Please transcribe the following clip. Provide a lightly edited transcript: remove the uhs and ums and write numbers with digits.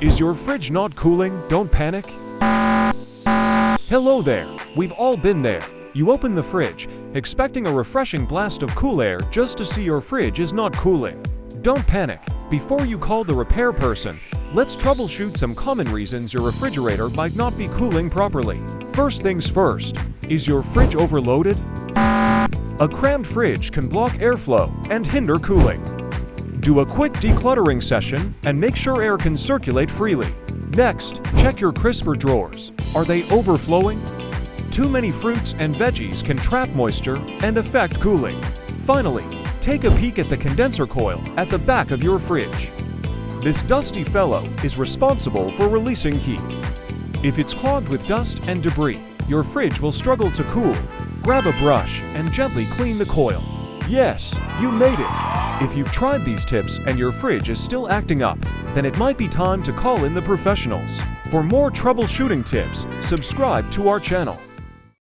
Is your fridge not cooling? Don't panic. Hello there. We've all been there. You open the fridge, expecting a refreshing blast of cool air just to see your fridge is not cooling. Don't panic. Before you call the repair person, let's troubleshoot some common reasons your refrigerator might not be cooling properly. First things first, is your fridge overloaded? A crammed fridge can block airflow and hinder cooling. Do a quick decluttering session and make sure air can circulate freely. Next, check your crisper drawers. Are they overflowing? Too many fruits and veggies can trap moisture and affect cooling. Finally, take a peek at the condenser coil at the back of your fridge. This dusty fellow is responsible for releasing heat. If it's clogged with dust and debris, your fridge will struggle to cool. Grab a brush and gently clean the coil. Yes, you made it! If you've tried these tips and your fridge is still acting up, then it might be time to call in the professionals. For more troubleshooting tips, subscribe to our channel.